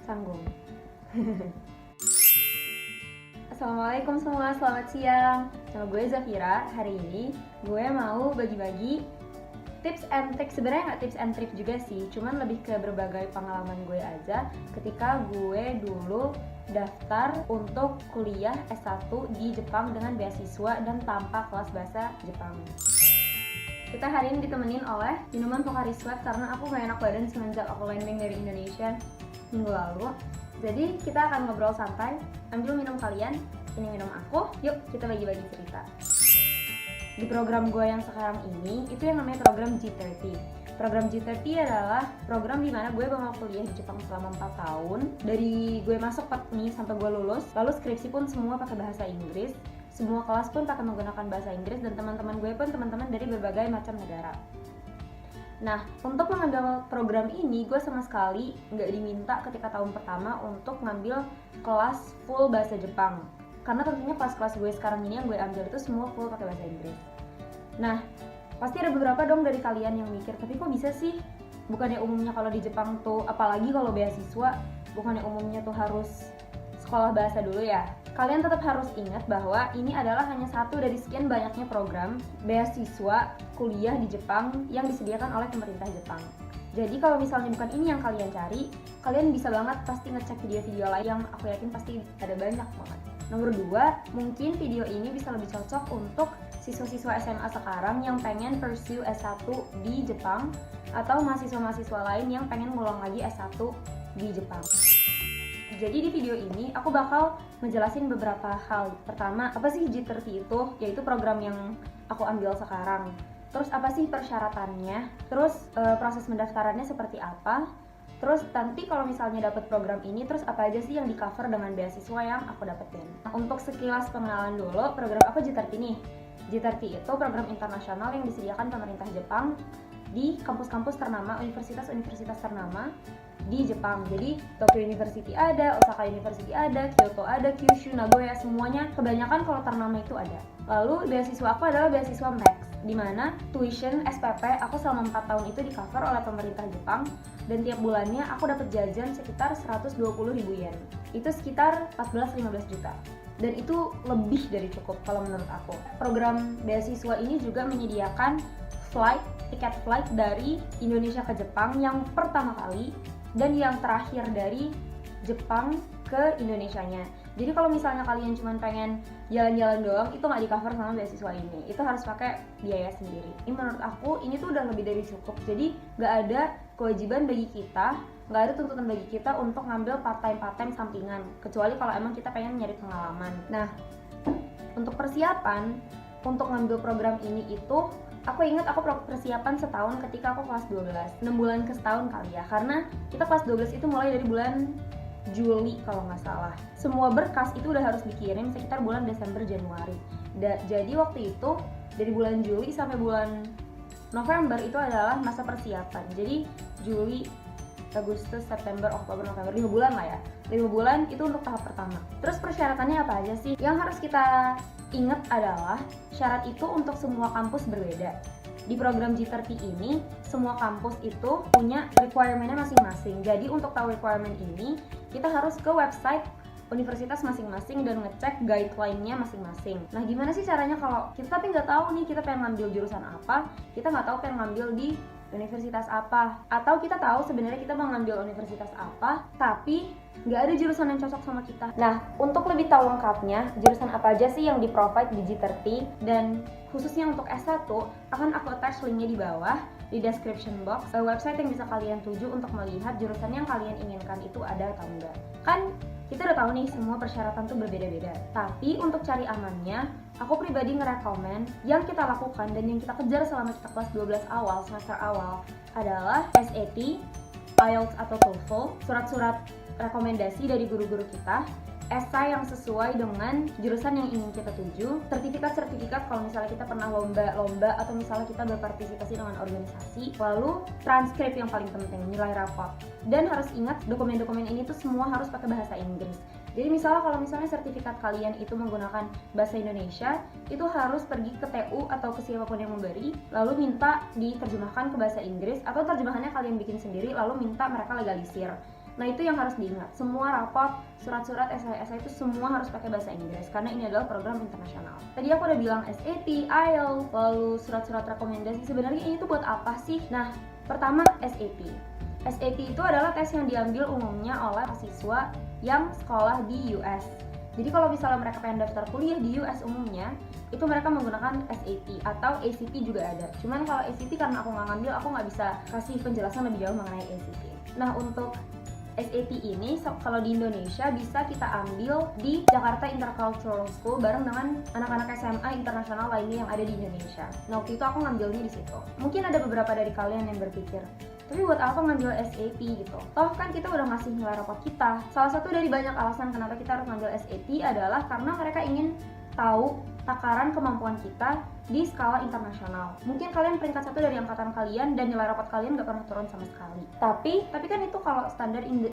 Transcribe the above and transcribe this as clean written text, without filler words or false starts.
Sanggung. Assalamualaikum semua, selamat siang. Nama gue Zafira. Hari ini gue mau bagi-bagi tips and trick. Sebenarnya nggak tips and trick juga sih, cuman lebih ke berbagai pengalaman gue aja ketika gue dulu daftar untuk kuliah S1 di Jepang dengan beasiswa dan tanpa kelas bahasa Jepang. Kita hari ini ditemenin oleh minuman Pocari Sweat karena aku gak enak badan semenjak aku landing dari Indonesia minggu lalu. Jadi kita akan ngobrol santai, ambil minum kalian, ini minum aku, yuk kita bagi-bagi cerita. Di program gue yang sekarang ini, itu yang namanya program G30. Program G30 adalah program di mana gue bakal kuliah di Jepang selama 4 tahun. Dari gue masuk nih sampai gue lulus, lalu skripsi pun semua pakai bahasa Inggris. Semua kelas pun pakai menggunakan bahasa Inggris dan teman-teman gue pun teman-teman dari berbagai macam negara. Nah, untuk mengambil program ini, gue sama sekali nggak diminta ketika tahun pertama untuk ngambil kelas full bahasa Jepang. Karena tentunya kelas-kelas gue sekarang ini yang gue ambil itu semua full pakai bahasa Inggris. Nah, pasti ada beberapa dong dari kalian yang mikir, tapi kok bisa sih? Bukannya umumnya kalau di Jepang tuh, apalagi kalau beasiswa, bukannya umumnya tuh harus sekolah bahasa dulu ya? Kalian tetap harus ingat bahwa ini adalah hanya satu dari sekian banyaknya program beasiswa kuliah di Jepang yang disediakan oleh pemerintah Jepang. Jadi kalau misalnya bukan ini yang kalian cari, kalian bisa banget pasti ngecek video-video lain yang aku yakin pasti ada banyak banget. Nomor 2, mungkin video ini bisa lebih cocok untuk siswa-siswa SMA sekarang yang pengen pursue S1 di Jepang atau mahasiswa-mahasiswa lain yang pengen ngulang lagi S1 di Jepang. Jadi di video ini aku bakal ngejelasin beberapa hal. Pertama, apa sih G30 itu? Yaitu program yang aku ambil sekarang. Terus apa sih persyaratannya? Terus proses mendaftarannya seperti apa? Terus nanti kalau misalnya dapat program ini, terus apa aja sih yang di cover dengan beasiswa yang aku dapetin? Untuk sekilas pengenalan dulu, program apa G30 nih? G30 itu program internasional yang disediakan pemerintah Jepang di kampus-kampus ternama, universitas-universitas ternama di Jepang. Jadi Tokyo University ada, Osaka University ada, Kyoto ada, Kyushu, Nagoya, semuanya kebanyakan kalau ternama itu ada. Lalu beasiswa aku adalah beasiswa Max, di mana tuition SPP aku selama 4 tahun itu di cover oleh pemerintah Jepang dan tiap bulannya aku dapat jajan sekitar 120.000 yen. Itu sekitar 14-15 juta. Dan itu lebih dari cukup kalau menurut aku. Program beasiswa ini juga menyediakan tiket flight dari Indonesia ke Jepang yang pertama kali dan yang terakhir dari Jepang ke Indonesianya. Jadi kalau misalnya kalian cuma pengen jalan-jalan doang, itu nggak di cover sama beasiswa ini. Itu harus pakai biaya sendiri. Ini menurut aku ini tuh udah lebih dari cukup. Jadi nggak ada kewajiban bagi kita, nggak ada tuntutan bagi kita untuk ngambil part-time sampingan. Kecuali kalau emang kita pengen nyari pengalaman. Nah, untuk persiapan untuk ngambil program ini itu aku ingat aku persiapan setahun ketika aku kelas 12, 6 bulan ke setahun kali ya, karena kita kelas 12 itu mulai dari bulan Juli kalau nggak salah. Semua berkas itu udah harus dikirim sekitar bulan Desember Januari. Jadi waktu itu dari bulan Juli sampai bulan November itu adalah masa persiapan. Jadi Juli, Agustus, September, Oktober, November, 5 bulan lah ya. 5 bulan itu untuk tahap pertama. Terus persyaratannya apa aja sih? Yang harus kita ingat adalah syarat itu untuk semua kampus berbeda. Di program G30 ini, semua kampus itu punya requirement-nya masing-masing. Jadi untuk tahu requirement ini, kita harus ke website universitas masing-masing dan ngecek guideline-nya masing-masing. Nah, gimana sih caranya kalau kita tapi nggak tahu nih kita pengen ngambil jurusan apa, kita nggak tahu pengen ngambil di universitas apa, atau kita tahu sebenarnya kita mau ngambil universitas apa, tapi nggak ada jurusan yang cocok sama kita. Nah, untuk lebih tahu lengkapnya, jurusan apa aja sih yang di-provide di G30, dan khususnya untuk S1, akan aku attach linknya di bawah, di description box, website yang bisa kalian tuju untuk melihat jurusan yang kalian inginkan itu ada atau enggak. Kan kita udah tahu nih semua persyaratan tuh berbeda-beda, tapi untuk cari amannya, aku pribadi ngerekomen yang kita lakukan dan yang kita kejar selama kita kelas 12 awal, semester awal adalah SAT, IELTS atau TOEFL, surat-surat rekomendasi dari guru-guru kita, esai yang sesuai dengan jurusan yang ingin kita tuju, sertifikat kalau misalnya kita pernah lomba atau misalnya kita berpartisipasi dengan organisasi, lalu transkrip yang paling penting, nilai rapot. Dan harus ingat dokumen-dokumen ini tuh semua harus pakai bahasa Inggris. Jadi misalnya kalau misalnya sertifikat kalian itu menggunakan bahasa Indonesia, itu harus pergi ke TU atau ke siapapun yang memberi, lalu minta diterjemahkan ke bahasa Inggris, atau terjemahannya kalian bikin sendiri, lalu minta mereka legalisir. Nah itu yang harus diingat, semua rapot, surat-surat esai itu semua harus pakai bahasa Inggris karena ini adalah program internasional. Tadi aku udah bilang SAT, IELTS, lalu surat-surat rekomendasi. Sebenarnya ini tuh buat apa sih? Nah, pertama SAT. SAT itu adalah tes yang diambil umumnya oleh mahasiswa yang sekolah di US. Jadi kalau misalnya mereka pengen daftar kuliah di US umumnya, itu mereka menggunakan SAT atau ACT juga ada. Cuman kalau ACT karena aku nggak ngambil, aku nggak bisa kasih penjelasan lebih jauh mengenai ACT. Nah untuk SAT ini kalau di Indonesia bisa kita ambil di Jakarta Intercultural School bareng dengan anak-anak SMA internasional lainnya yang ada di Indonesia. Nah waktu itu aku ngambilnya di situ. Mungkin ada beberapa dari kalian yang berpikir, tapi buat apa ngambil SAT gitu? Toh kan kita udah ngasih nilai rapot kita. Salah satu dari banyak alasan kenapa kita harus ngambil SAT adalah karena mereka ingin tahu takaran kemampuan kita di skala internasional. Mungkin kalian peringkat 1 dari angkatan kalian dan nilai rapot kalian gak pernah turun sama sekali. Tapi kan itu kalau standar